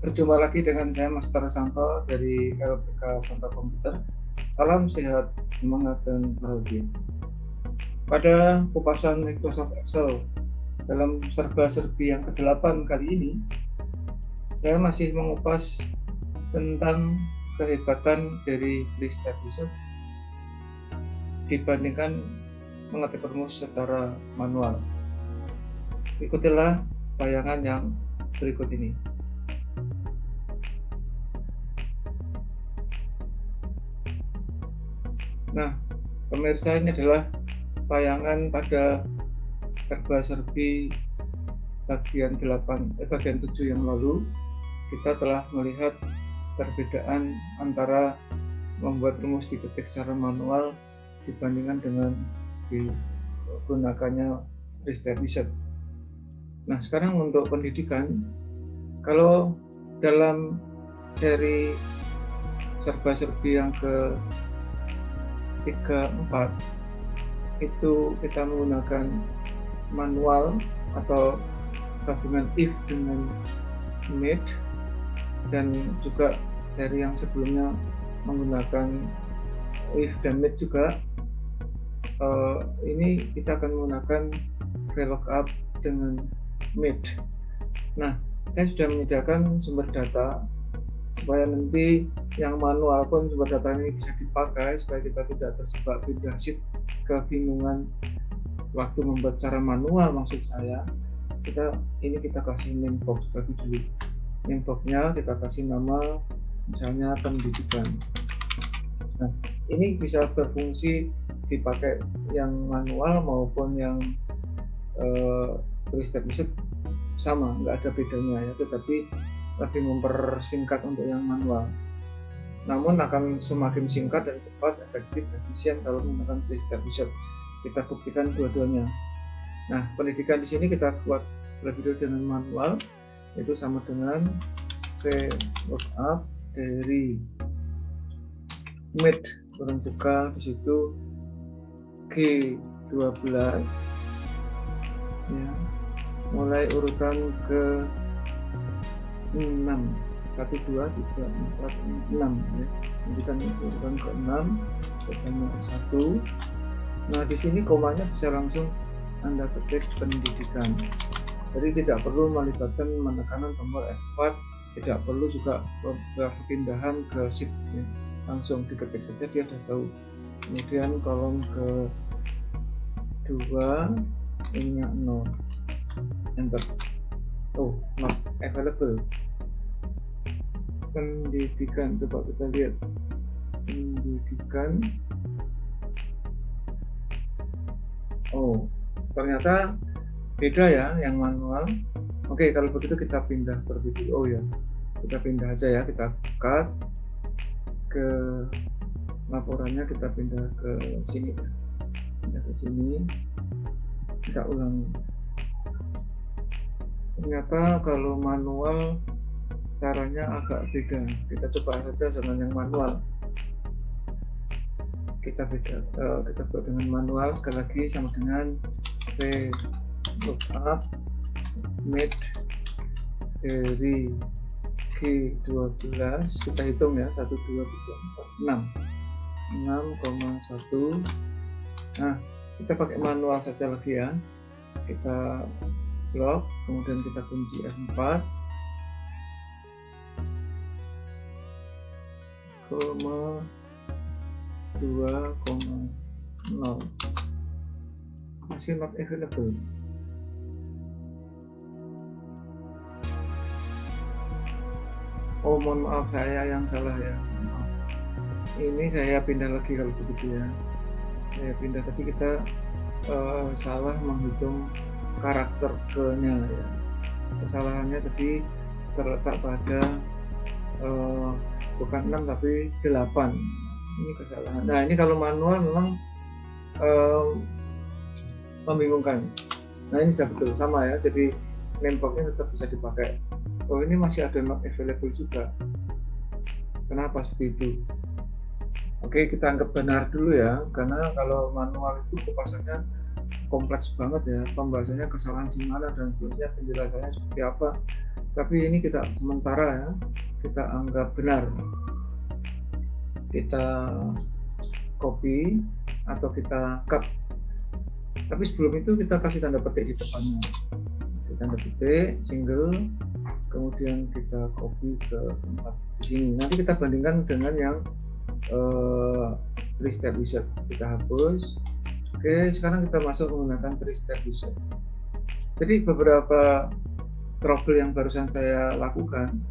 Berjumpa lagi dengan saya Master Santo dari LPK Santo Komputer. Salam sehat, semangat, dan bahagia. Pada kupasan Microsoft Excel dalam serba-serbi yang ke-8 kali ini, saya masih mengupas tentang kehebatan dari list episode dibandingkan mengetik rumus secara manual. Ikutilah bayangan yang berikut ini. Nah, pemirsa, ini adalah bayangan pada serba-serbi bagian 7 yang lalu. Kita telah melihat perbedaan antara membuat rumus diketik secara manual dibandingkan dengan digunakannya list episode. Nah, sekarang untuk pendidikan, kalau dalam seri serba-serbi yang ke-3-4 itu kita menggunakan manual atau gabungan if dengan made, dan juga seri yang sebelumnya menggunakan if dan made juga. Ini kita akan menggunakan VLOOKUP dengan made. Nah, saya sudah menyediakan sumber data supaya nanti yang manual pun sumber data ini bisa dipakai supaya kita tidak terjebak pindah sheet kebingungan waktu membuat secara manual. Maksud saya, kita kasih name box bagi dulu. Name box-nya kita kasih nama misalnya pendidikan. Nah, ini bisa berfungsi dipakai yang manual maupun yang list episode, sama, nggak ada bedanya ya, tetapi lebih mempersingkat untuk yang manual. Namun akan semakin singkat dan cepat, efektif, efisien kalau menggunakan list episode. Kita buktikan dua-duanya. Nah, pendidikan di sini kita buat lebih dulu dengan manual, itu sama dengan VLOOKUP dari made kurang juga di situ G12 ya, mulai urutan ke 6, 1, 2, 3, 4, 6 ya. Jadi kan urutan ke 6, urutannya ke 1. Nah, di sini komanya bisa langsung Anda ketik pendidikan. Jadi tidak perlu melibatkan penekanan tombol F4, tidak perlu juga perpindahan ke shift ya. Langsung diketik saja, dia sudah tahu. Kemudian kolom ke 2 ininya 0, enter. Oh, not available. Pendidikan, coba kita lihat pendidikan. Oh, ternyata beda ya yang manual. Oke, kalau begitu kita pindah terlebih dulu. Oh ya, kita pindah aja ya, kita cut ke laporannya, kita pindah ke sini ya. Pindah ke sini, kita ulang. Ternyata kalau manual caranya agak beda. Kita coba saja dengan yang manual. Kita buat dengan manual sekali lagi, sama dengan VLOOKUP made dari G12. Kita hitung ya, 1, 2, 3, 4, 6,1. Nah, kita pakai manual saja lagi ya. Kita lock, kemudian kita kunci F4, 2,0 masih not available. Oh, mohon maaf, saya yang salah ya. Ini saya pindah lagi kalau begitu ya. Saya pindah, tadi kita salah menghitung karakter ke-nya ya. Kesalahannya tadi terletak pada bukan 6 tapi 8. Ini kesalahan. Nah, ini kalau manual memang membingungkan. Nah, ini sudah betul sama ya, jadi name box-nya tetap bisa dipakai. Oh, ini masih ada not available juga. Kenapa seperti itu? Oke, kita anggap benar dulu ya, karena kalau manual itu kupasannya kompleks banget ya, pembahasannya kesalahan di mana dan seterusnya, penjelasannya seperti apa. tapi ini kita sementara ya, kita anggap benar. Kita copy atau kita cut, tapi sebelum itu kita kasih tanda petik di depannya, kasih tanda petik single, kemudian kita copy ke tempat di sini. Nanti kita bandingkan dengan yang 3-step wizard, kita hapus. Oke, sekarang kita masuk menggunakan 3-step wizard. Jadi beberapa trouble yang barusan saya lakukan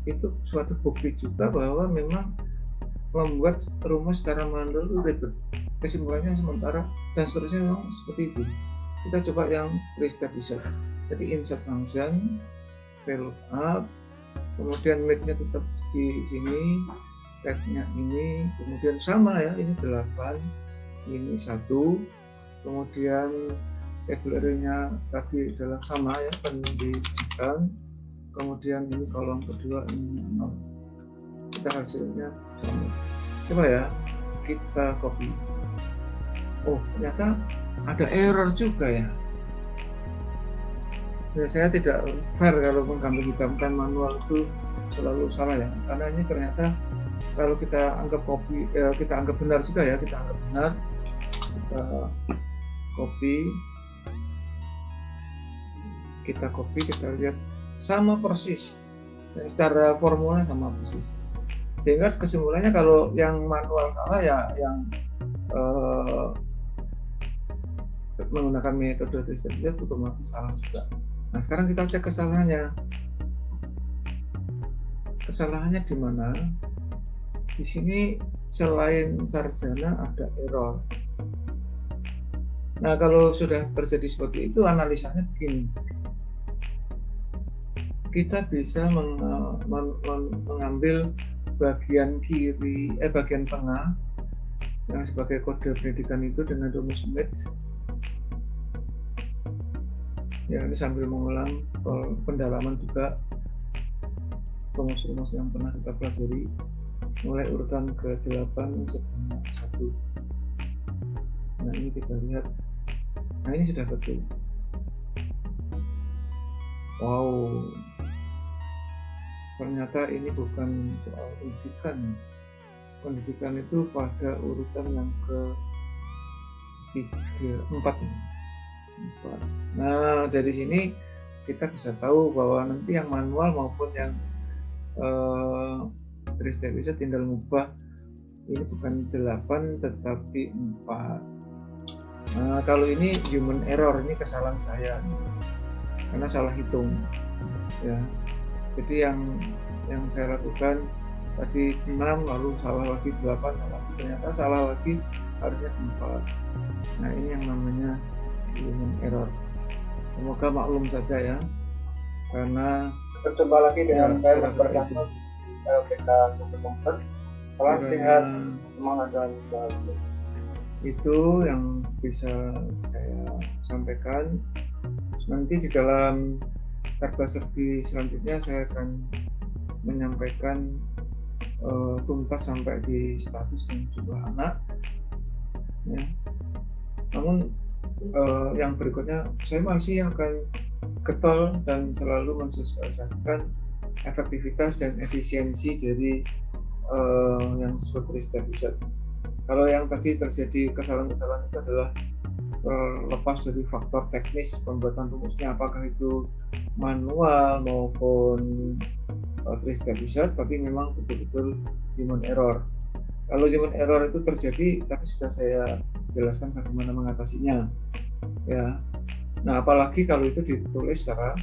itu suatu bukti juga bahwa memang membuat rumus secara manual itu ribet. Kesimpulannya sementara dan seterusnya memang seperti itu. Kita coba yang 3-step wizard. Jadi insert function, VLOOKUP, kemudian mate-nya tetap di sini, tag-nya ini, kemudian sama ya, ini 8, ini 1, kemudian table-nya tadi adalah sama ya, pendidikan, kemudian ini kolom kedua ini 0. Kita hasilnya sama. Coba ya, kita copy. Oh, ternyata ada error juga ya. Ya, saya tidak fair kalau menggambar hitamkan manual itu selalu salah ya, karena ini ternyata kalau kita anggap copy, kita anggap benar juga ya, kita anggap benar, kita copy, kita lihat sama persis, secara formula sama persis, sehingga kesimpulannya kalau yang manual salah ya yang menggunakan metode riset otomatis salah juga. Nah, sekarang kita cek kesalahannya. Kesalahannya di mana? Di sini selain sarjana ada error. Nah, kalau sudah terjadi seperti itu, analisanya begini. Kita bisa mengambil bagian kiri, bagian tengah yang sebagai kode pendidikan itu dengan rumus mate. Ya, ini sambil mengulang pendalaman juga rumus-rumus yang pernah kita pelajari, mulai urutan ke-8 sebanyak 1. Nah, ini kita lihat. Nah, ini sudah betul. Wow, ternyata ini bukan soal pendidikan. Pendidikan itu pada urutan yang ke-4. Nah, dari sini kita bisa tahu bahwa nanti yang manual maupun yang 3-step wizard tinggal mengubah, ini bukan 8 tetapi 4. Nah, kalau ini human error, ini kesalahan saya karena salah hitung ya. Jadi yang saya lakukan tadi 6, lalu salah lagi 8, ternyata salah lagi, harusnya 4. Nah, ini yang namanya human error. Semoga maklum saja ya, karena berjumpa lagi dengan saya Mas Bersama kita Super Komputer. Salam sehat, semangat dan bahagia. Itu yang bisa saya sampaikan. Nanti di dalam serba-serbi selanjutnya saya akan menyampaikan tuntas sampai di status dan jumlah anak ya. Namun yang berikutnya saya masih akan getol dan selalu mensosialisasikan efektivitas dan efisiensi dari yang disebut 3-step wizard. Kalau yang tadi terjadi kesalahan-kesalahan itu adalah terlepas dari faktor teknis pembuatan rumusnya, apakah itu manual maupun 3-step wizard, tapi memang betul-betul human error. Kalau human error itu terjadi, tadi sudah saya jelaskan bagaimana mengatasinya ya. Nah, apalagi kalau itu ditulis secara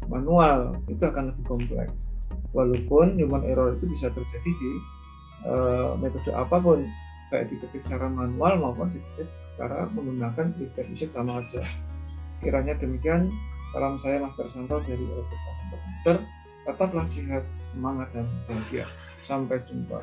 manual, itu akan lebih kompleks. Walaupun human error itu bisa terjadi di metode apapun, baik diketik secara manual maupun diketik secara menggunakan 3-step wizard, sama aja. Kiranya demikian. Salam saya Mas Tersanto dari Elektronika Super Komputer. Tetaplah sehat, semangat dan bahagia. Sampai jumpa.